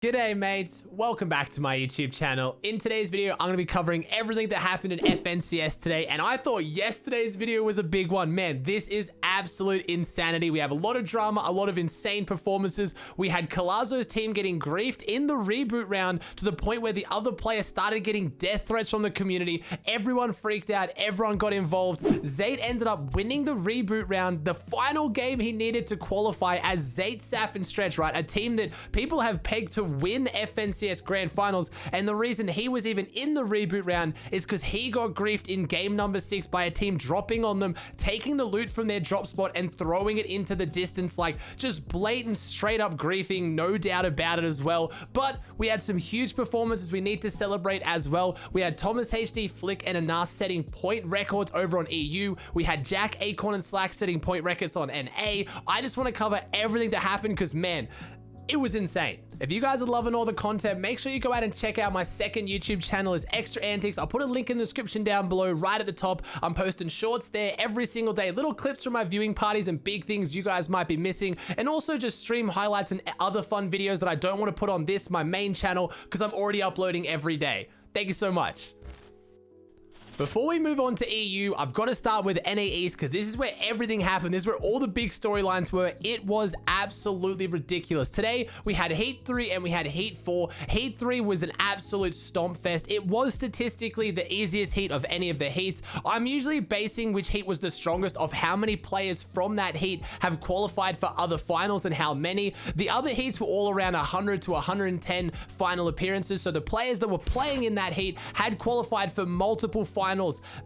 G'day mates, welcome back to my YouTube channel. In today's video, I'm going to be covering everything that happened in FNCS today, and I thought yesterday's video was a big one. Man, this is absolute insanity. We have a lot of drama, a lot of insane performances. We had Co1azo's team getting griefed in the reboot round to the point where the other players started getting death threats from the community. Everyone freaked out, everyone got involved. Zayt ended up winning the reboot round, the final game he needed to qualify as Zayt, Saf, and Stretch, right? A team that people have pegged to win FNCS Grand Finals, and the reason he was even in the reboot round is because he got griefed in game number 6 by a team dropping on them, taking the loot from their drop spot and throwing it into the distance, like just blatant straight up griefing, no doubt about it as well. But we had some huge performances we need to celebrate as well. We had Thomas HD, Flick, and Anas setting point records over on EU. We had Jack, Acorn, and Slack setting point records on NA. I just want to cover everything that happened because, man, it was insane. If you guys are loving all the content, make sure you go out and check out my second YouTube channel. It's Extra Antics. I'll put a link in the description down below, right at the top. I'm posting shorts there every single day, little clips from my viewing parties and big things you guys might be missing, and also just stream highlights and other fun videos that I don't want to put on my main channel, because I'm already uploading every day. Thank you so much. Before we move on to EU, I've got to start with NA East because this is where everything happened. This is where all the big storylines were. It was absolutely ridiculous. Today, we had Heat 3 and we had Heat 4. Heat 3 was an absolute stomp fest. It was statistically the easiest heat of any of the heats. I'm usually basing which heat was the strongest of how many players from that heat have qualified for other finals and how many. The other heats were all around 100 to 110 final appearances. So the players that were playing in that heat had qualified for multiple finals.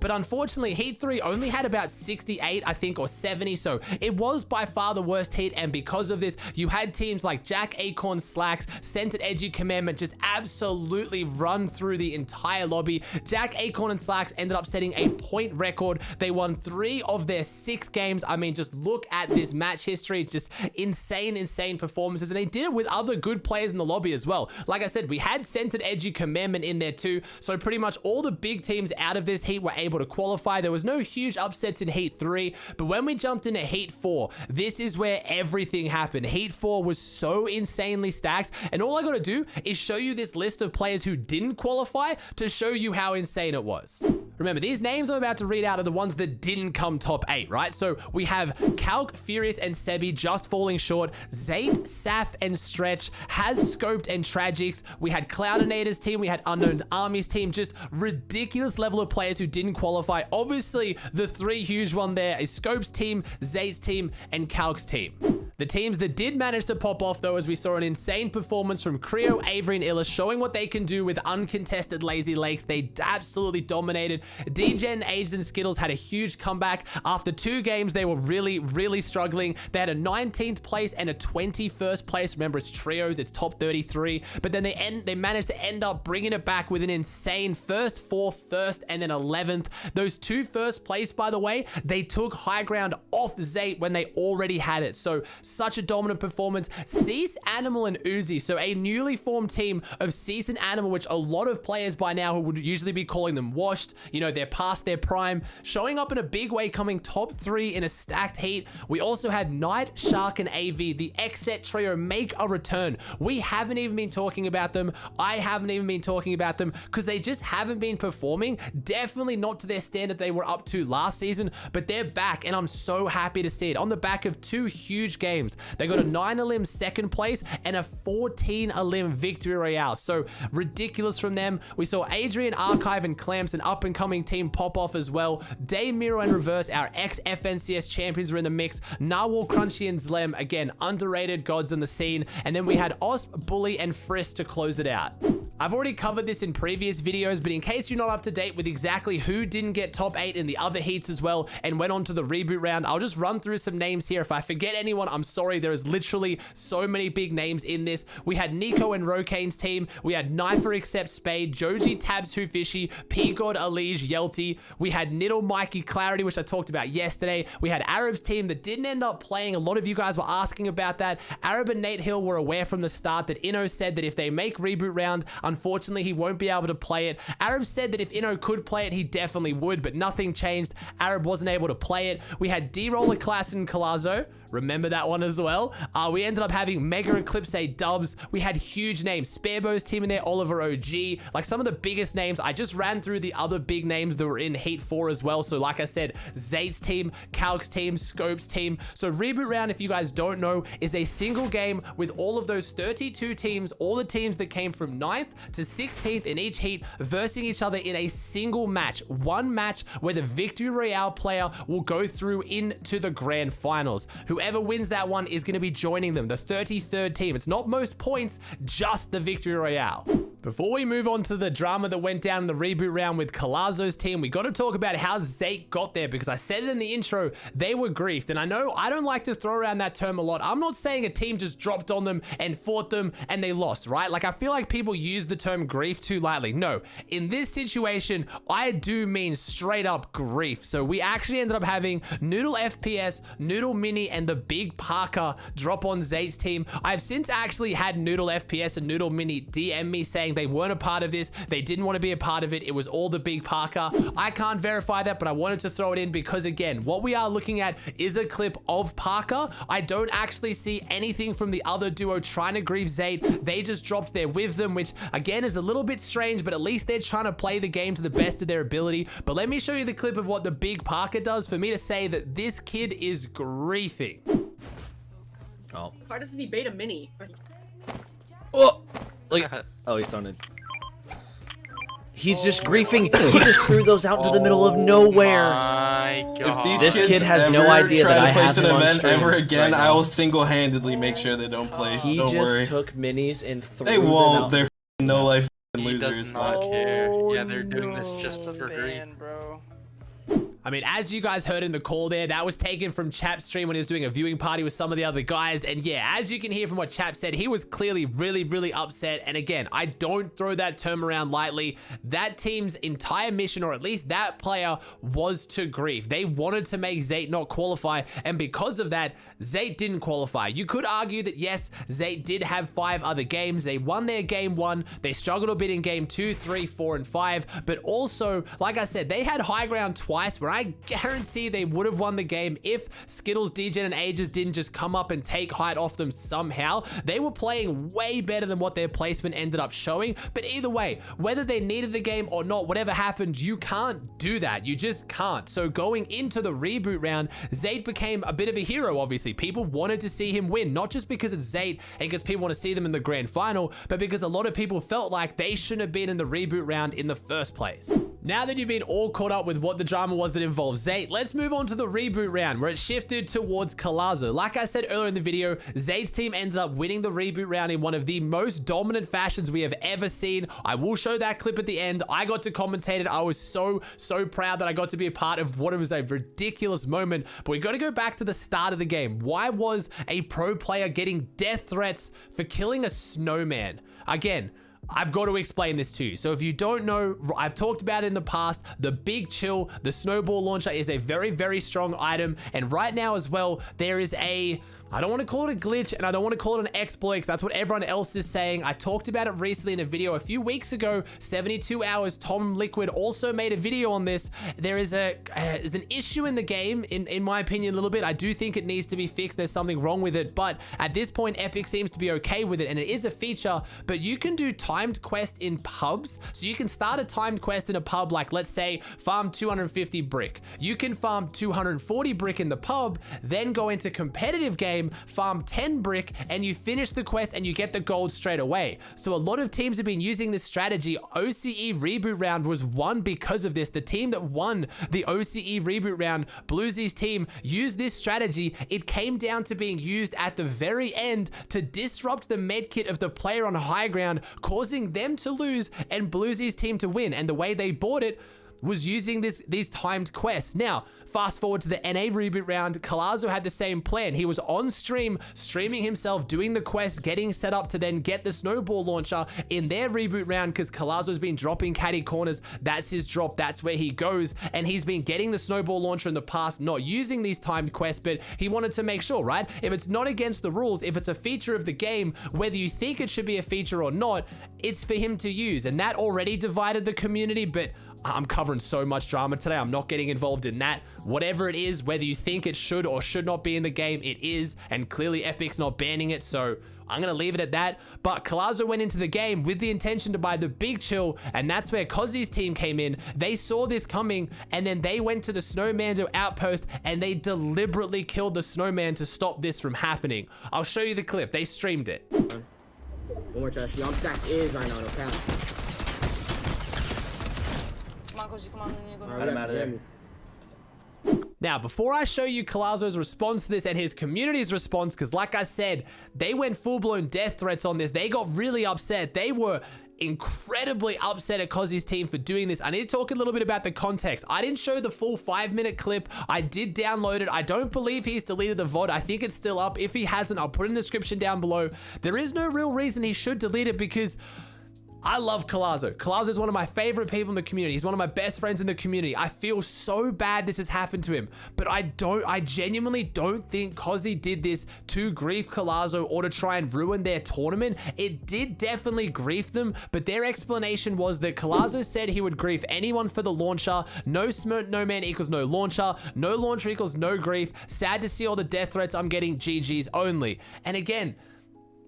But unfortunately, Heat 3 only had about 68, I think, or 70. So it was by far the worst heat. And because of this, you had teams like Jack, Acorn, Slacks, Scented Edgy Commandment just absolutely run through the entire lobby. Jack, Acorn, and Slacks ended up setting a point record. They won 3 of their 6 games. I mean, just look at this match history. Just insane performances. And they did it with other good players in the lobby as well. Like I said, we had Scented Edgy Commandment in there too. So pretty much all the big teams out of this heat were able to qualify. There was no huge upsets in Heat 3, but when we jumped into Heat 4, this is where everything happened. Heat 4 was so insanely stacked, and all I gotta do is show you this list of players who didn't qualify to show you how insane it was. Remember, these names I'm about to read out are the ones that didn't come top 8, right? So we have Calc, Furious, and Sebi just falling short. Zayt, Saf, and Stretch has Scoped and Tragics. We had Cloudinator's team. We had Unknown Army's team. Just ridiculous level of players who didn't qualify. Obviously, the 3 huge one there is Scope's team, Zayt's team, and Calc's team. The teams that did manage to pop off, though, as we saw an insane performance from Creo, Avery, and Illis, showing what they can do with uncontested Lazy Lakes. They absolutely dominated. DGen, Ages, and Skittles had a huge comeback. After 2 games, they were really struggling. They had a 19th place and a 21st place. Remember, it's trios, it's top 33. But then they managed to end up bringing it back with an insane 1st, 4th, 1st, and then 11th. Those 2 first place, by the way, they took high ground off Zayt when they already had it. So such a dominant performance. Cease, Animal, and Uzi. So a newly formed team of Cease and Animal, which a lot of players by now would usually be calling them washed. You know, they're past their prime. Showing up in a big way, coming top 3 in a stacked heat. We also had Knight, Shark, and AV, the X-Set trio, make a return. We haven't even been talking about them. I haven't even been talking about them because they just haven't been performing. Definitely not to their standard they were up to last season, but they're back, and I'm so happy to see it. On the back of 2 huge games, they got a 9-elim 2nd place and a 14-elim victory royale. So ridiculous from them. We saw Adrian, Archive, and Clamps, an up-and-coming team, pop off as well. Day, Miro, and Reverse, our ex-FNCS champions, were in the mix. Narwhal, Crunchy, and Zlem, again, underrated gods in the scene. And then we had Osp, Bully, and Frisk to close it out. I've already covered this in previous videos, but in case you're not up to date with exactly who didn't get top 8 in the other heats as well and went on to the reboot round, I'll just run through some names here. If I forget anyone, I'm sorry. There is literally so many big names in this. We had Nico and Rokane's team. We had Knifer Accept Spade, Joji, Tabs, Who Fishy, P-God, Alige, Yelty. We had Niddle, Mikey, Clarity, which I talked about yesterday. We had Arab's team that didn't end up playing. A lot of you guys were asking about that. Arab and Nate Hill were aware from the start that Inno said that if they make reboot round, unfortunately, he won't be able to play it. Arab said that if Inno could play it, he definitely would, but nothing changed. Arab wasn't able to play it. We had D-Roller Class and Co1azo, Remember that one as well? We ended up having Mega Eclipse dubs. We had huge names. Sparebo's team in there, Oliver OG. Like some of the biggest names. I just ran through the other big names that were in Heat 4 as well. So like I said, Zayt's team, Calc's team, Scope's team. So Reboot Round, if you guys don't know, is a single game with all of those 32 teams, all the teams that came from 9th to 16th in each heat, versing each other in a single match. One match where the Victory Royale player will go through into the grand finals. Whoever wins that one is going to be joining them, the 33rd team. It's not most points, just the Victory Royale. Before we move on to the drama that went down in the Reboot Round with Co1azo's team, we got to talk about how Zayt got there, because I said it in the intro, they were griefed. And I know I don't like to throw around that term a lot. I'm not saying a team just dropped on them and fought them and they lost, right? Like I feel like people use the term grief too lightly. No, in this situation, I do mean straight up grief. So we actually ended up having Noodle FPS, Noodle Mini, and the Big Parker drop on Zayt's team. I've since actually had Noodle FPS and Noodle Mini DM me saying they weren't a part of this. They didn't want to be a part of it. It was all the Big Parker. I can't verify that, but I wanted to throw it in because, again, what we are looking at is a clip of Parker. I don't actually see anything from the other duo trying to grieve Zayt. They just dropped there with them, which, again, is a little bit strange, but at least they're trying to play the game to the best of their ability. But let me show you the clip of what the Big Parker does for me to say that this kid is griefing. Oh. Why doesn't he bait a mini? Oh! Look at oh, he's thrown it. He's just griefing. He just threw those out into the middle of nowhere. My God. If these This kids kid has no ever idea try that to I place have an him on event stream ever again, right I now. will single-handedly make sure they don't place. He Don't just worry. took minis and threw They them won't. out. They're no life He losers. does not But care. Yeah, they're doing this just for grief. Bro. I mean, as you guys heard in the call there, that was taken from Chap's stream when he was doing a viewing party with some of the other guys. And yeah, as you can hear from what Chap said, he was clearly really, really upset. And again, I don't throw that term around lightly. That team's entire mission, or at least that player, was to grief. They wanted to make Zayt not qualify. And because of that, Zayt didn't qualify. You could argue that yes, Zayt did have 5 other games. They won their game 1. They struggled a bit in game 2, 3, 4, and 5. But also, like I said, they had high ground twice where I guarantee they would have won the game if Skittles, Degen, and Ages didn't just come up and take height off them somehow. They were playing way better than what their placement ended up showing. But either way, whether they needed the game or not, whatever happened, you can't do that. You just can't. So going into the Reboot Round, Zayt became a bit of a hero, obviously. People wanted to see him win, not just because it's Zayt and because people want to see them in the grand final, but because a lot of people felt like they shouldn't have been in the Reboot Round in the first place. Now that you've been all caught up with what the drama was that involved Zayt, let's move on to the Reboot Round where it shifted towards Co1azo. Like I said earlier in the video, Zayt's team ended up winning the Reboot Round in one of the most dominant fashions we have ever seen. I will show that clip at the end. I got to commentate it. I was so proud that I got to be a part of what was a ridiculous moment. But we got to go back to the start of the game. Why was a pro player getting death threats for killing a snowman? Again, I've got to explain this to you. So if you don't know, I've talked about it in the past, the Big Chill, the snowball launcher is a very, very strong item. And right now as well, there is a, I don't want to call it a glitch and I don't want to call it an exploit because that's what everyone else is saying. I talked about it recently in a video a few weeks ago, 72 hours. Tom Liquid also made a video on this. There is an issue in the game, in my opinion, a little bit. I do think it needs to be fixed. There's something wrong with it, but at this point, Epic seems to be okay with it, and it is a feature, but you can do timed quest in pubs. So you can start a timed quest in a pub, like let's say farm 250 brick. You can farm 240 brick in the pub, then go into competitive game, farm 10 brick, and you finish the quest and you get the gold straight away. So a lot of teams have been using this strategy. OCE Reboot Round was won because of this. The team that won the OCE Reboot Round, Bluesy's team, used this strategy. It came down to being used at the very end to disrupt the medkit of the player on high ground, causing them to lose and Bluesy's team to win. And the way they bought it was using these timed quests. Now, fast forward to the NA Reboot Round, Co1azo had the same plan. He was on stream, streaming himself, doing the quest, getting set up to then get the snowball launcher in their Reboot Round because Co1azo's been dropping caddy corners. That's his drop. That's where he goes. And he's been getting the snowball launcher in the past, not using these timed quests, but he wanted to make sure, right? If it's not against the rules, if it's a feature of the game, whether you think it should be a feature or not, it's for him to use. And that already divided the community, but I'm covering so much drama today. I'm not getting involved in that. Whatever it is, whether you think it should or should not be in the game, it is. And clearly Epic's not banning it. So I'm going to leave it at that. But Co1azo went into the game with the intention to buy the big chill. And that's where Co1azo's team came in. They saw this coming. And then they went to the Snowman's outpost. And they deliberately killed the Snowman to stop this from happening. I'll show you the clip. They streamed it. One more trash. Y'all stack is right now. No cap. Come on, Alright, I'm out of there. Now, before I show you Co1azo's response to this and his community's response, because like I said, they went full-blown death threats on this. They got really upset. They were incredibly upset at Co1azo's team for doing this. I need to talk a little bit about the context. I didn't show the full 5-minute clip. I did download it. I don't believe he's deleted the VOD. I think it's still up. If he hasn't, I'll put it in the description down below. There is no real reason he should delete it because I love Co1azo. Co1azo is one of my favorite people in the community. He's one of my best friends in the community. I feel so bad this has happened to him, but I genuinely don't think Co1azo did this to grief Co1azo or to try and ruin their tournament. It did definitely grief them, but their explanation was that Co1azo said he would grief anyone for the launcher. No Snowman equals no launcher. No launcher equals no grief. Sad to see all the death threats I'm getting. GG's only. And again,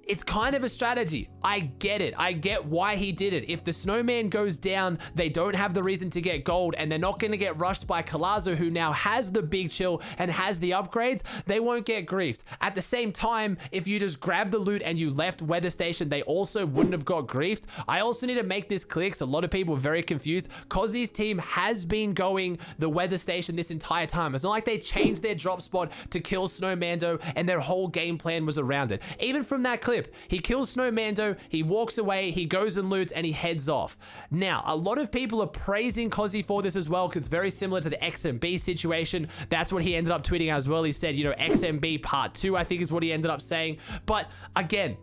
it's kind of a strategy. I get it. I get why he did it. If the Snowman goes down, they don't have the reason to get gold and they're not going to get rushed by Co1azo, who now has the big chill and has the upgrades. They won't get griefed. At the same time, if you just grab the loot and you left Weather Station, they also wouldn't have got griefed. I also need to make this clear because a lot of people are very confused. Co1azo's team has been going the Weather Station this entire time. It's not like they changed their drop spot to kill Snowmando and their whole game plan was around it. Even from that clip, he kills Snowmando, he walks away, he goes and loots, and he heads off. Now, a lot of people are praising Co1azo for this as well, because it's very similar to the XMB situation. That's what he ended up tweeting as well. He said, you know, XMB part 2, I think is what he ended up saying. But again,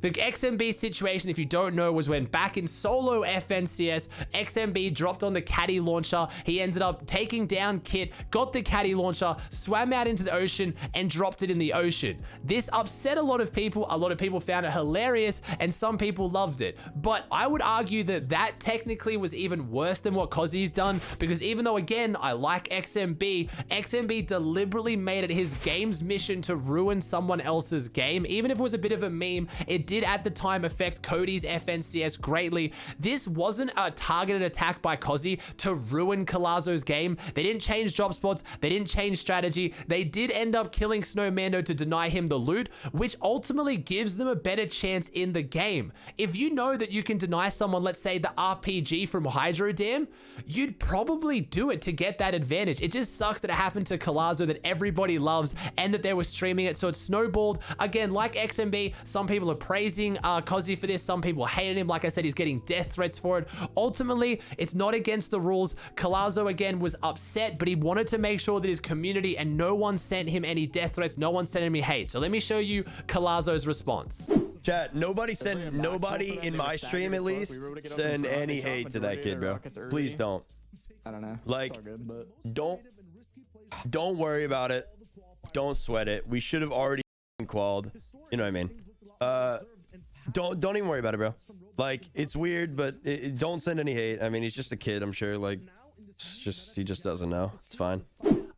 the XMB situation, if you don't know, was when back in solo FNCS, XMB dropped on the caddy launcher. He ended up taking down Kit, got the caddy launcher, swam out into the ocean, and dropped it in the ocean. This upset a lot of people. A lot of people found it hilarious, and some people loved it. But I would argue that that technically was even worse than what Co1azo's done, because even though, again, I like XMB, XMB deliberately made it his game's mission to ruin someone else's game. Even if it was a bit of a meme, it did at the time affect Cody's FNCS greatly. This wasn't a targeted attack by Co1azo to ruin Co1azo's game. They didn't change drop spots. They didn't change strategy. They did end up killing Snowmando to deny him the loot, which ultimately gives them a better chance in the game. If you know that you can deny someone, let's say the RPG from Hydro Dam, you'd probably do it to get that advantage. It just sucks that it happened to Co1azo that everybody loves and that they were streaming it, so it snowballed. Again, like XMB, some people are praising Co1azo for this. Some people hated him. Like I said, he's getting death threats for it. Ultimately, it's not against the rules. Co1azo, again, was upset, but he wanted to make sure that his community and no one sent him any death threats. No one sent him any hate. So let me show you Co1azo's response. Chat, nobody in my stream at least send any hate to that kid, bro. Please don't. I don't know. Like, don't worry about it. Don't sweat it. We should have already qualled. You know what I mean? Don't even worry about it, bro. Like, it's weird, but don't send any hate. I mean, he's just a kid, I'm sure. Like, he just doesn't know. It's fine.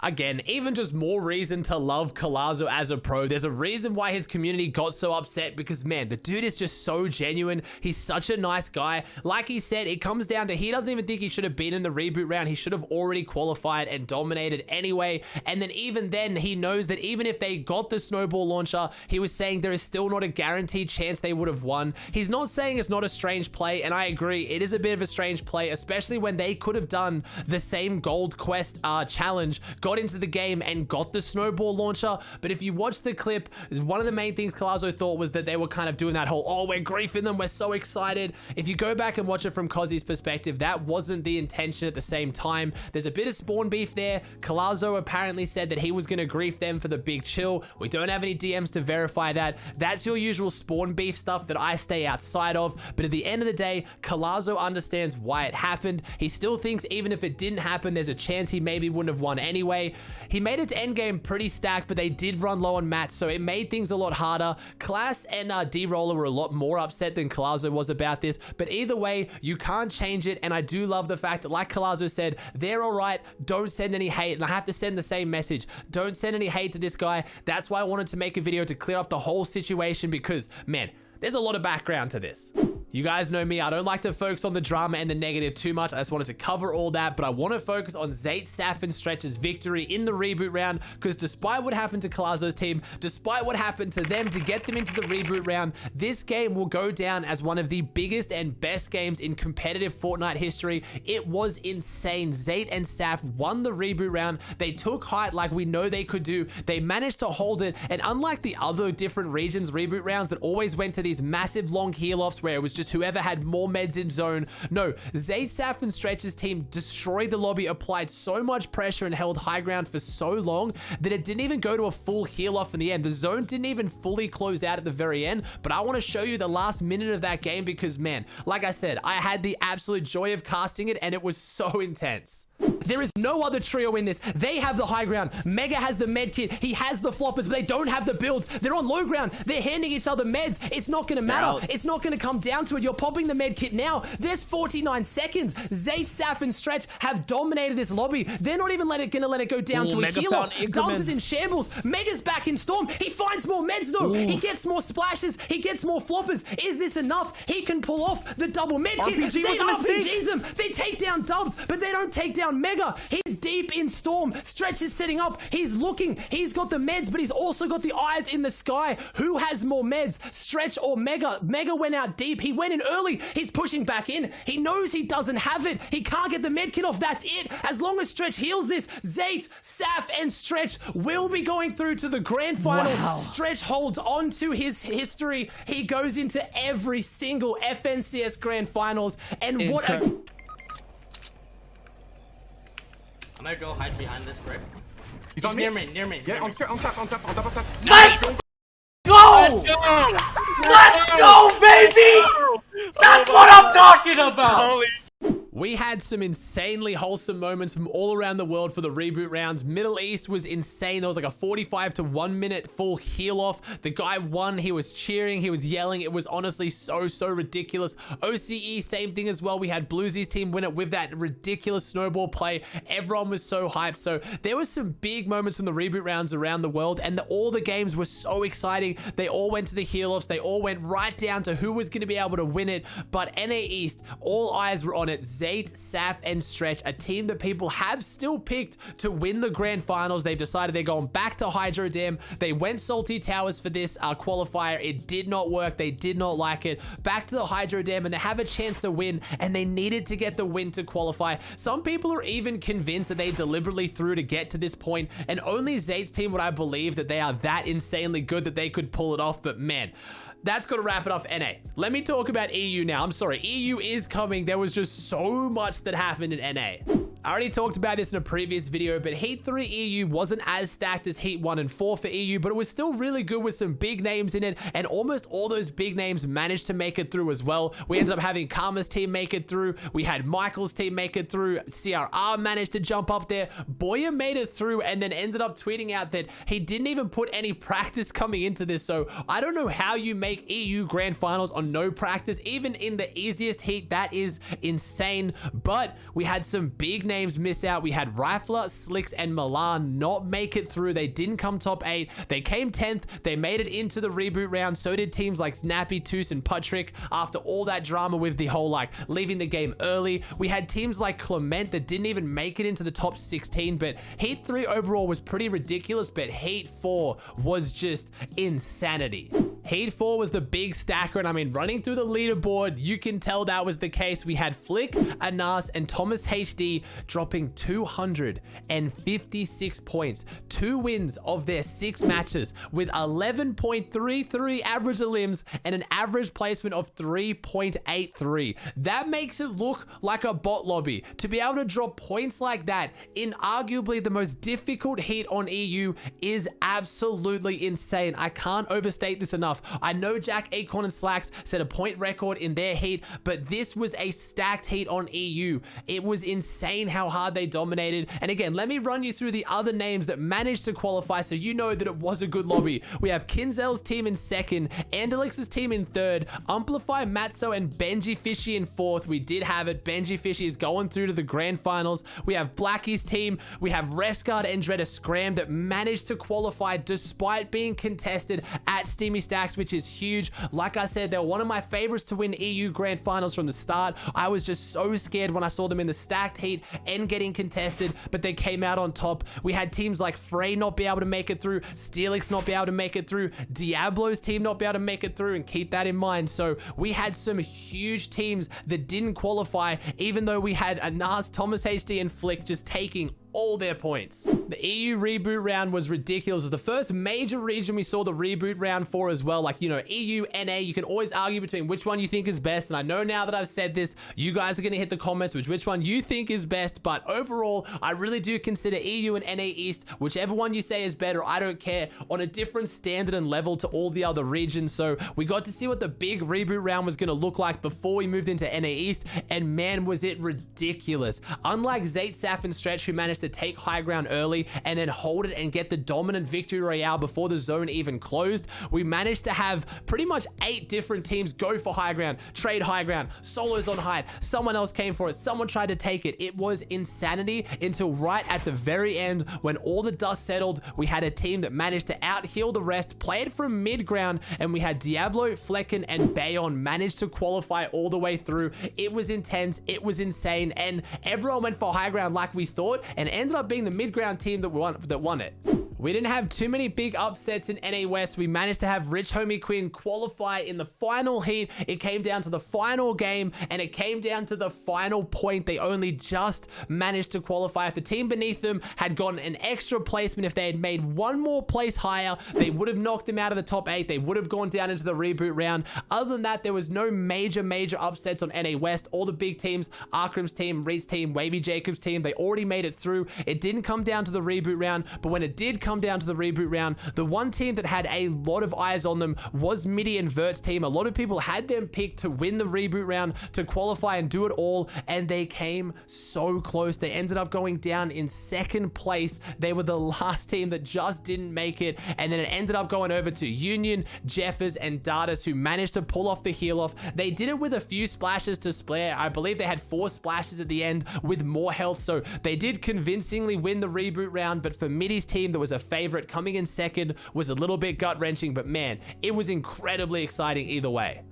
Again, even just more reason to love Co1azo as a pro. There's a reason why his community got so upset, because man, the dude is just so genuine. He's such a nice guy. Like he said, it comes down to he doesn't even think he should have been in the reboot round. He should have already qualified and dominated anyway. And then even then, he knows that even if they got the snowball launcher, he was saying there is still not a guaranteed chance they would have won. He's not saying it's not a strange play, and I agree, it is a bit of a strange play, especially when they could have done the same gold quest challenge, got into the game and got the snowball launcher. But if you watch the clip, one of the main things Co1azo thought was that they were kind of doing that whole, oh, we're griefing them, we're so excited. If you go back and watch it from Co1azo's perspective, that wasn't the intention at the same time. There's a bit of spawn beef there. Co1azo apparently said that he was going to grief them for the big chill. We don't have any DMs to verify that. That's your usual spawn beef stuff that I stay outside of. But at the end of the day, Co1azo understands why it happened. He still thinks even if it didn't happen, there's a chance he maybe wouldn't have won anyway. way, he made it to endgame pretty stacked, but they did run low on mats, so it made things a lot harder. Class and D-Roller were a lot more upset than Co1azo was about this, but either way, you can't change it, and I do love the fact that, like Co1azo said, they're all right, don't send any hate, and I have to send the same message. Don't send any hate to this guy. That's why I wanted to make a video to clear up the whole situation because, man, there's a lot of background to this. You guys know me, I don't like to focus on the drama and the negative too much. I just wanted to cover all that, but I want to focus on Zayt, Saf, and Stretch's victory in the reboot round, because despite what happened to Co1azo's team, despite what happened to them to get them into the reboot round, this game will go down as one of the biggest and best games in competitive Fortnite history. It was insane. Zayt and Saf won the reboot round. They took height like we know they could do. They managed to hold it, and unlike the other different regions reboot rounds that always went to these massive long heal-offs where it was just whoever had more meds in zone. No, Zayt, Saf, and Stretch's team destroyed the lobby, applied so much pressure, and held high ground for so long that it didn't even go to a full heal-off in the end. The zone didn't even fully close out at the very end, but I want to show you the last minute of that game because, man, like I said, I had the absolute joy of casting it, and it was so intense. There is no other trio in this. They have the high ground. Mega has the med kit. He has the floppers, but they don't have the builds. They're on low ground. They're handing each other meds. It's not going to matter. It's not going to come down to it. You're popping the med kit now. There's 49 seconds. Zayt, Saf, and Stretch have dominated this lobby. They're not even going to let it go down to a heal-off. Dubs is in shambles. Mega's back in Storm. He finds more meds, though. He gets more splashes. He gets more floppers. Is this enough? He can pull off the double med kit. Zayt RPGs them. They take down Dubs, but they don't take down Mega. He's deep in Storm. Stretch is setting up. He's looking. He's got the meds, but he's also got the eyes in the sky. Who has more meds, Stretch or Mega? Mega went out deep. He went in early. He's pushing back in. He knows he doesn't have it. He can't get the med kit off. That's it. As long as Stretch heals this, Zayt, Saf, and Stretch will be going through to the grand final. Wow. Stretch holds on to his history. He goes into every single FNCS grand finals. And what a... I'm gonna go hide behind this brick. He's near me. Yeah, on top of us. Let's go! Let's go, baby! That's what I'm talking about! Holy We had some insanely wholesome moments from all around the world for the reboot rounds. Middle East was insane. There was like a 45 to 1 minute full heal off. The guy won. He was cheering. He was yelling. It was honestly so ridiculous. OCE, same thing as well. We had Bluesy's team win it with that ridiculous snowball play. Everyone was so hyped. So there was some big moments from the reboot rounds around the world, and all the games were so exciting. They all went to the heal offs. They all went right down to who was going to be able to win it. But NA East, all eyes were on it. Zayt, Saf, and Stretch, a team that people have still picked to win the grand finals. They've decided they're going back to Hydro Dam. They went Salty Towers for this qualifier. It did not work. They did not like it. Back to the Hydro Dam, and they have a chance to win, and they needed to get the win to qualify. Some people are even convinced that they deliberately threw to get to this point, and only Zayt's team would I believe that they are that insanely good that they could pull it off. But man, that's got to wrap it off NA. Let me talk about EU now. I'm sorry, EU is coming. There was just so much that happened in NA. I already talked about this in a previous video, but Heat 3 EU wasn't as stacked as Heat 1 and 4 for EU, but it was still really good with some big names in it, and almost all those big names managed to make it through as well. We ended up having Karma's team make it through. We had Michael's team make it through. CRR managed to jump up there. Boya made it through and then ended up tweeting out that he didn't even put any practice coming into this, so I don't know how you make EU grand finals on no practice, even in the easiest heat. That is insane. But we had some big names miss out. We had Rifler, Slicks, and Milan not make it through. They didn't come top 8. They came 10th. They made it into the reboot round. So did teams like Snappy, Toos, and Patrick after all that drama with the whole like leaving the game early. We had teams like Clement that didn't even make it into the top 16, but Heat 3 overall was pretty ridiculous, but Heat 4 was just insanity. Heat 4 was the big stacker, and I mean, running through the leaderboard, you can tell that was the case. We had Flick, Anas, and Thomas HD dropping 256 points. 2 wins of their 6 matches with 11.33 average elims and an average placement of 3.83. That makes it look like a bot lobby. To be able to drop points like that in arguably the most difficult heat on EU is absolutely insane. I can't overstate this enough. tough. I know Jack, Acorn, and Slacks set a point record in their heat, but this was a stacked heat on EU. It was insane how hard they dominated. And again, let me run you through the other names that managed to qualify so you know that it was a good lobby. We have Kinzel's team in second, Andalix's team in third, Amplify, Matzo, and Benji Fishy in fourth. We did have it. Benji Fishy is going through to the grand finals. We have Blackie's team. We have Rescard and Dredder Scram that managed to qualify despite being contested at Steamy Stacks, which is huge. Like I said, they're one of my favorites to win EU grand finals from the start. I was just so scared when I saw them in the stacked heat and getting contested, but they came out on top. We had teams like Frey not be able to make it through, Steelix not be able to make it through, Diablo's team not be able to make it through, and keep that in mind. So we had some huge teams that didn't qualify, even though we had Anas, Thomas HD, and Flick just taking all their points. The EU reboot round was ridiculous. It was the first major region we saw the reboot round for as well. Like, you know, EU, NA, you can always argue between which one you think is best. And I know now that I've said this, you guys are going to hit the comments with which one you think is best. But overall, I really do consider EU and NA East, whichever one you say is better, I don't care, on a different standard and level to all the other regions. So we got to see what the big reboot round was going to look like before we moved into NA East. And man, was it ridiculous. Unlike Zayt, Saf, and Stretch, who managed to take high ground early and then hold it and get the dominant victory royale before the zone even closed, we managed to have pretty much 8 different teams go for high ground, trade high ground, solos on height, someone else came for it, someone tried to take it. It was insanity until right at the very end when all the dust settled. We had a team that managed to out heal the rest, played from mid ground, and we had Diablo, Flecken, and Bayon managed to qualify all the way through. It was intense, it was insane, and everyone went for high ground like we thought and ended up being the mid-ground team that won it. We didn't have too many big upsets in NA West. We managed to have Rich Homie Quinn qualify in the final heat. It came down to the final game, and it came down to the final point. They only just managed to qualify. If the team beneath them had gotten an extra placement, if they had made one more place higher, they would have knocked them out of the top 8. They would have gone down into the reboot round. Other than that, there was no major upsets on NA West. All the big teams, Arkham's team, Reed's team, Wavy Jacobs' team, they already made it through. It didn't come down to the reboot round, but when it did come down to the reboot round, the one team that had a lot of eyes on them was Midi and Vert's team. A lot of people had them picked to win the reboot round, to qualify and do it all, and they came so close. They ended up going down in second place. They were the last team that just didn't make it, and then it ended up going over to Union, Jeffers, and Dardas, who managed to pull off the heal off. They did it with a few splashes to spare. I believe they had 4 splashes at the end with more health, so they did convincingly win the reboot round. But for Midi's team that was a favorite, coming in second was a little bit gut-wrenching, but man, it was incredibly exciting either way.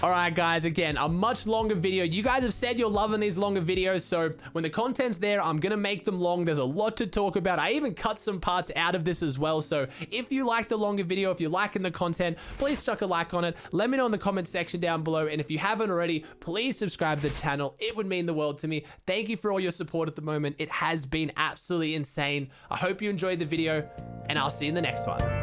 All right, guys, again, a much longer video. You guys have said you're loving these longer videos, so when the content's there, I'm gonna make them long. There's a lot to talk about. I even cut some parts out of this as well, so if you like the longer video, if you're liking the content, please chuck a like on it. Let me know in the comment section down below, and if you haven't already, please subscribe to the channel. It would mean the world to me. Thank you for all your support at the moment. It has been absolutely insane. I hope you enjoyed the video, and I'll see you in the next one.